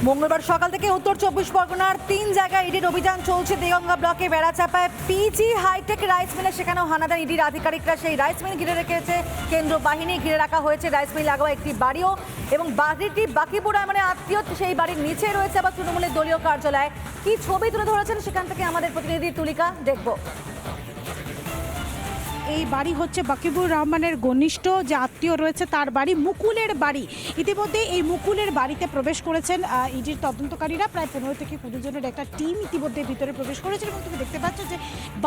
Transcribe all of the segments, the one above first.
মঙ্গলবার সকাল থেকে উত্তর 24 পরগনার 3 জায়গায় ইডির অভিযান চলছে। দেগঙ্গা ব্লকে বেড়াচাপায় পিজি হাইটেক রাইস মিলে সেখানেও হানাদার ইডির আধিকারিকরা। সেই রাইস মিল ঘিরে রেখেছে কেন্দ্র বাহিনী, ঘিরে রাখা হয়েছে রাইস মিল লাগোয়া একটি বাড়িও, এবং বাড়িটি বাকিপুরা মানে আত্মীয়, সেই বাড়ির নিচে রয়েছে আবার তৃণমূলের দলীয় কার্যালয়। কি ছবি তুলে ধরেছেন সেখান থেকে আমাদের প্রতিনিধি তুলিকা, দেখবো। এই বাড়ি হচ্ছে বাকিবুর রহমানের ঘনিষ্ঠ যে আত্মীয় রয়েছে তার বাড়ি, মুকুলের বাড়ি। ইতিমধ্যে এই মুকুলের বাড়িতে প্রবেশ করেছেন ইডির তদন্তকারীরা। প্রায় 15 থেকে 20 জনের একটা টিম ইতিমধ্যে ভিতরে প্রবেশ করেছে, এবং তুমি দেখতে পাচ্ছ যে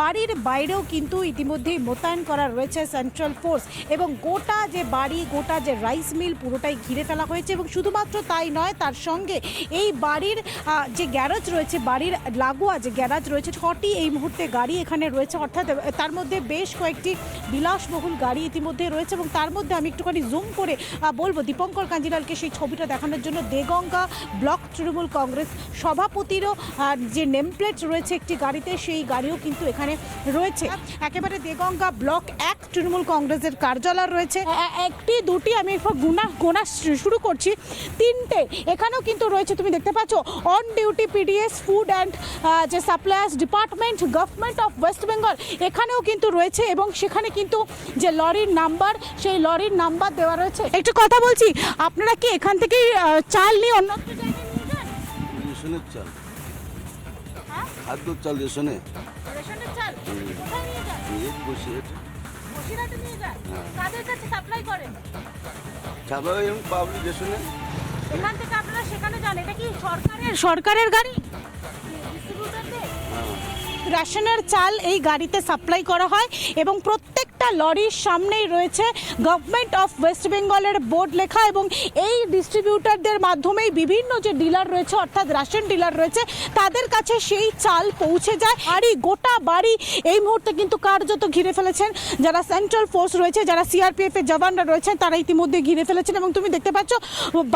বাড়ির বাইরেও কিন্তু ইতিমধ্যেই মোতায়েন করা রয়েছে সেন্ট্রাল ফোর্স, এবং গোটা যে বাড়ি, গোটা যে রাইস মিল পুরোটাই ঘিরে ফেলা হয়েছে। এবং শুধুমাত্র তাই নয়, তার সঙ্গে এই বাড়ির যে গ্যারেজ রয়েছে, বাড়ির লাগোয়া যে গ্যারেজ রয়েছে, 6টি এই মুহূর্তে গাড়ি এখানে রয়েছে, অর্থাৎ তার মধ্যে বেশ কয়েকটি বিলাসবহুল গাড়ি ইতিমধ্যে রয়েছে। এবং তার মধ্যে আমি একটুখানি জুম করে বলবো দীপঙ্কর কাঞ্জিলালকে সেই ছবিটা দেখানোর জন্য। দেগঙ্গা ব্লক তৃণমূল কংগ্রেস সভাপতিরও যে নেম প্লেট রয়েছে একটি গাড়িতে, সেই গাড়িও কিন্তু এখানে রয়েছে। একেবারে দেগঙ্গা ব্লক 1 তৃণমূল কংগ্রেসের কার্যালয় রয়েছে। একটি দুটি আমি গোনা শুরু করছি, 3টে এখানেও কিন্তু রয়েছে। তুমি দেখতে পাচ্ছ on duty PDS food and যে suppliers department government of West Bengal এখানেও কিন্তু রয়েছে, এবং সেখানে কিন্তু যে লরির নাম্বার, সেই লরির নাম্বার দেওয়া রয়েছে। একটু কথা বলছি, আপনারা কি এখান থেকে চাল নিয়ে অন্য রেশনের চাল, খাদ্য চাল, রেশনের চাল কোথায় নিয়ে যান? বসিরহাটে নিয়ে যান? কাদের কাছে সাপ্লাই করেন? পাবলিক রেশনে। এখান থেকে আপনারা সেখানে যান, এটা কি সরকারের গাড়ি? রেশনের চাল এই গাড়িতে সাপ্লাই করা হয়, এবং প্রত্যেকটা লরির সামনেই রয়েছে গভর্নমেন্ট অফ ওয়েস্ট বেঙ্গলের বোর্ড লেখা, এবং এই ডিস্ট্রিবিউটারদের মাধ্যমেই বিভিন্ন যে ডিলার রয়েছে, অর্থাৎ রেশন ডিলার রয়েছে, তাদের কাছে সেই চাল পৌঁছে যায়। আর এই গোটা বাড়ি এই মুহূর্তে কিন্তু কার্যত ঘিরে ফেলেছেন যারা সেন্ট্রাল ফোর্স রয়েছে, যারা সিআরপিএফ এর জওয়ানরা রয়েছেন, তারা ইতিমধ্যে ঘিরে ফেলেছেন। এবং তুমি দেখতে পাচ্ছ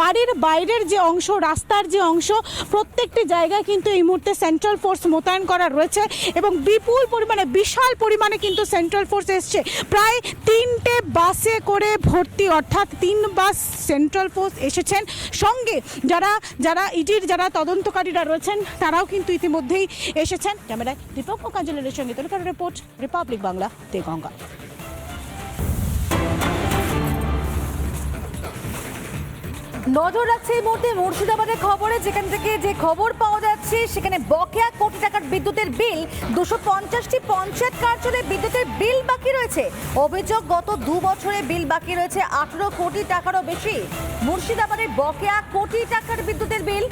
বাড়ির বাইরের যে অংশ, রাস্তার যে অংশ, প্রত্যেকটি জায়গায় কিন্তু এই মুহূর্তে সেন্ট্রাল ফোর্স মোতায়েন করা রয়েছে, এবং বিপুল পরিমাণে, বিশাল পরিমাণে কিন্তু সেন্ট্রাল ফোর্স এসছে। প্রায় 3টে বাসে করে ভর্তি, অর্থাৎ 3 বাস সেন্ট্রাল ফোর্স এসেছেন। সঙ্গে যারা ইডির যারা তদন্তকারীরা রয়েছেন তারাও কিন্তু ইতিমধ্যেই এসেছেন। ক্যামেরায় দীপঙ্কর কাঞ্জিলালের সঙ্গে তুলিকার রিপোর্ট, রিপাবলিক বাংলা, দেগঙ্গা। নজর রাখছে এই মুহূর্তে মুর্শিদাবাদের খবরে, যেখান থেকে যে খবর পাওয়া যাচ্ছে সেখানে বকেয়া কোটি টাকার বিদ্যুতের বিল, 250টি পঞ্চায়েত কার্যালয়ে বিদ্যুতের বিল বাকি রয়েছে। অভিযোগ, গত 2 বছরে বিল বাকি রয়েছে 18 কোটি টাকারও বেশি। মুর্শিদাবাদের বকেয়া কোটি টাকার বিদ্যুতের বিল,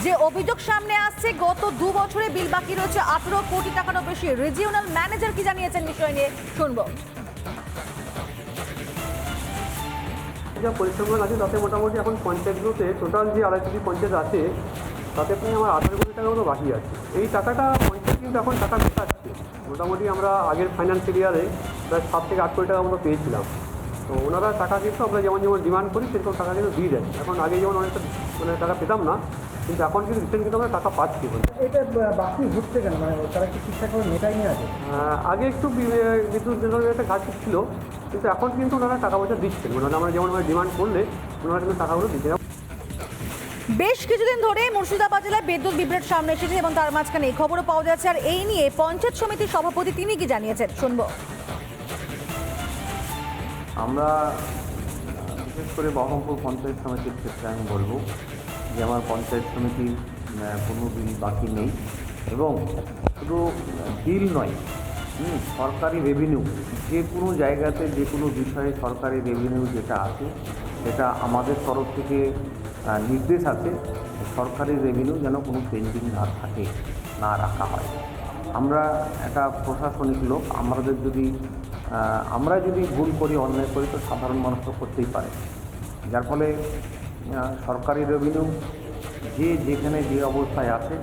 যে অভিযোগ সামনে আসছে, গত 2 বছরে বিল বাকি রয়েছে 18 কোটি টাকারও বেশি। রিজিওনাল ম্যানেজার কি জানিয়েছেন বিষয় নিয়ে শুনবো। যা পরিশ্রমগুলো আছে তাতে মোটামুটি এখন পঞ্চায়েতগুলোতে টোটাল যে 250টি পঞ্চায়েত আছে তাতে প্রায় আমার 18 কোটি টাকা মতো বাকি আছে। এই টাকাটা পঞ্চায়েত কিন্তু এখন টাকা মেটাচ্ছে। মোটামুটি আমরা আগের ফাইন্যান্সিয়াল ইয়ারে প্রায় 7 থেকে 8 কোটি টাকা মতো পেয়েছিলাম। তো ওনারা টাকা কিন্তু আমরা যেমন ডিমান্ড করি সেরকম টাকা কিন্তু দিয়ে দেয়। এখন আগে যেমন অনেকটা টাকা পেতাম না, কিন্তু এখন কিন্তু রিসেন্ট কিন্তু আমরা টাকা পাচ্ছি। এটা বাকি ঘুরছে কেন, মানে তারা কি ঠিকঠাকভাবে মেটাই নিয়ে আছে? আগে একটু বিদ্যুৎ বিভাগের একটা কাজ ছিল, কিন্তু এখন কিন্তু ওনারা টাকা পয়সা দিচ্ছেন। ওনারা আমরা যেমন ডিমান্ড করলে ওনারা কিন্তু টাকাগুলো দিচ্ছে। বেশ কিছুদিন ধরে মুর্শিদাবাদ জেলায় বিদ্যুৎ বিভ্রাট সামনে এসেছে, এবং তার মাঝখানে এই খবরও পাওয়া যাচ্ছে। আর এই নিয়ে পঞ্চায়েত সমিতির সভাপতি তিনি কি জানিয়েছেন শুনবো। আমরা বিশেষ করে বহরমপুর পঞ্চায়েত সমিতির ক্ষেত্রে আমি বলবো যে আমার পঞ্চায়েত সমিতির কোনো বিল বাকি নেই, এবং শুধু বিল নয়, সরকারি রেভিনিউ, যে কোনো জায়গাতে যে কোনো বিষয়ে সরকারি রেভিনিউ যেটা আছে সেটা আমাদের তরফ থেকে নির্দেশ আছে সরকারি রেভিনিউ যেন কোনো পেন্ডিং না থাকে, না রাখা হয়। আমরা একটা প্রশাসনিক লোক, আমরা যদি ভুল করি, অন্যায় করি, তো সাধারণ মানুষ তো করতেই পারে। যার ফলে সরকারি রেভিনিউ যেখানে যে অবস্থায় আছে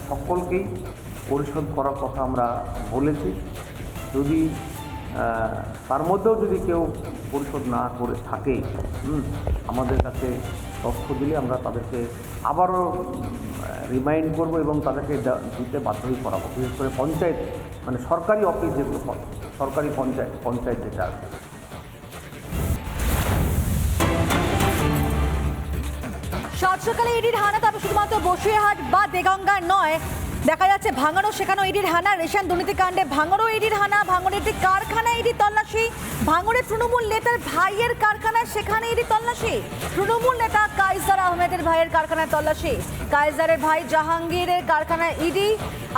সকলকেই পরিশোধ করার কথা আমরা বলেছি। যদি তার মধ্যেও যদি কেউ পরিশোধ না করে থাকে, আমাদের কাছে তথ্য দিলে আমরা তাদেরকে আবারও রিমাইন্ড করব এবং তাদেরকে দিতে বাধ্যই করাবো। বিশেষ করে পঞ্চায়েত, মানে সরকারি অফিস যেগুলো, সরকারি পঞ্চায়েত যেটা আছে। সাত সকালে ইডির হানা, তবে শুধুমাত্র বসিরহাট বা দেগঙ্গা নয়, দেখা যাচ্ছে ভাঙড়ও সেখানেও ইডির হানা। রেশন দুর্নীতিকাণ্ডে ভাঙড়ও ইডির হানা, ভাঙড়ের একটি কারখানায় ইডি তল্লাশি। ভাঙড়ের তৃণমূল নেতার ভাইয়ের কারখানায় সেখানে ইডি তল্লাশি। তৃণমূল নেতা কায়সার আহমেদের ভাইয়ের কারখানায় তল্লাশি। কায়সারের ভাই জাহাঙ্গীরের কারখানায় ইডি।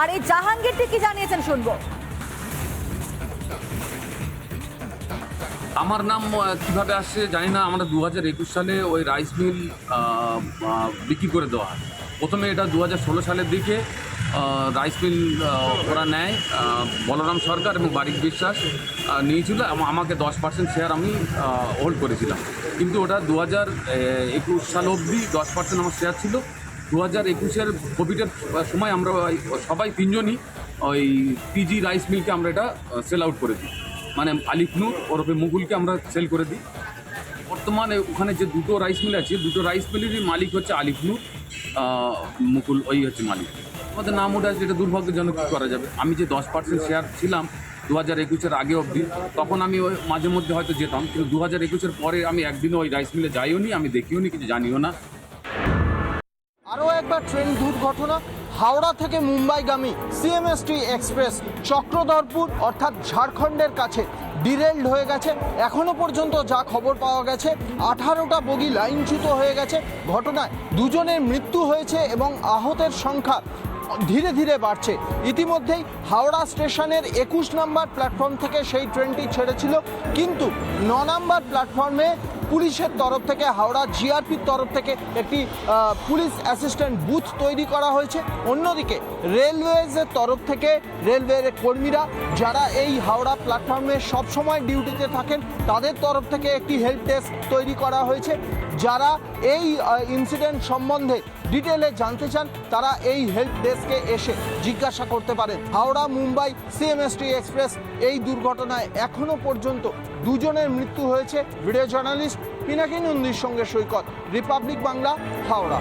আর এই জাহাঙ্গীরটি কি জানিয়েছেন শুনবো। আমার নাম কিভাবে আসছে জানি না। আমরা 2021 সালে ওই রাইস মিল বিক্রি করে দেওয়া হয়। প্রথমে এটা 2016 সালের দিকে রাইস মিল ওরা নেয়, বলরাম সরকার এবং বারিক বিশ্বাস নিয়েছিল। আমাকে 10% শেয়ার আমি হোল্ড করেছিলাম, কিন্তু ওটা 2021 সাল অবধি 10% আমার শেয়ার ছিল। 2021-এর কোভিডের সময় আমরা সবাই তিনজনই ওই পিজি রাইস মিলকে আমরা এটা সেল আউট করে দিই, মানে আলিফনুর ওরফে মুকুলকে আমরা সেল করে দিই। বর্তমানে ওখানে যে দুটো রাইস মিল আছে, দুটো রাইস মিলেরই মালিক হচ্ছে আলিফনুর, মুকুল ওই হচ্ছে মালিক। আমাদের নাম ওটা আছে, এটা দুর্ভাগ্যজনক কী করা যাবে। আমি যে 10% শেয়ার ছিলাম 2021-এর আগে অবধি, তখন আমি ওই মাঝে মধ্যে হয়তো যেতাম, কিন্তু 2021-এর পরে আমি একদিনও ওই রাইস মিলে যাইও নি, আমি দেখিও নি, কিছু জানিও না। আরও একবার ট্রেন দুর্ঘটনা। হাওড়া থেকে মুম্বাইগামী সিএমএসটি এক্সপ্রেস চক্রধরপুর অর্থাৎ ঝাড়খণ্ডের কাছে ডিরেলড হয়ে গেছে। এখনও পর্যন্ত যা খবর পাওয়া গেছে 18টা বগি লাইনচ্যুত হয়ে গেছে। ঘটনায় দুজনের মৃত্যু হয়েছে এবং আহতের সংখ্যা ধীরে ধীরে বাড়ছে। ইতিমধ্যেই হাওড়া স্টেশনের 21 নম্বর প্ল্যাটফর্ম থেকে সেই ট্রেনটি ছেড়েছিল, কিন্তু 9 নম্বর প্ল্যাটফর্মে পুলিশের তরফ থেকে, হাওড়া জিআরপির তরফ থেকে একটি পুলিশ অ্যাসিস্ট্যান্ট বুথ তৈরি করা হয়েছে। অন্যদিকে রেলওয়েজের তরফ থেকে রেলওয়ের কর্মীরা যারা এই হাওড়া প্ল্যাটফর্মে সবসময় ডিউটিতে থাকেন, তাদের তরফ থেকে একটি হেল্প ডেস্ক তৈরি করা হয়েছে। যারা এই ইনসিডেন্ট সম্বন্ধে ডিটেলে জানতে চান, তারা এই হেল্প ডেস্কে এসে জিজ্ঞাসা করতে পারেন। হাওড়া মুম্বাই সিএমএসটি এক্সপ্রেস এই দুর্ঘটনায় এখনও পর্যন্ত দুজনের মৃত্যু হয়েছে। ভিডিও জার্নালিস্ট পিনাকি নন্দীর সঙ্গে সৈকত, রিপাবলিক বাংলা, হাওড়া।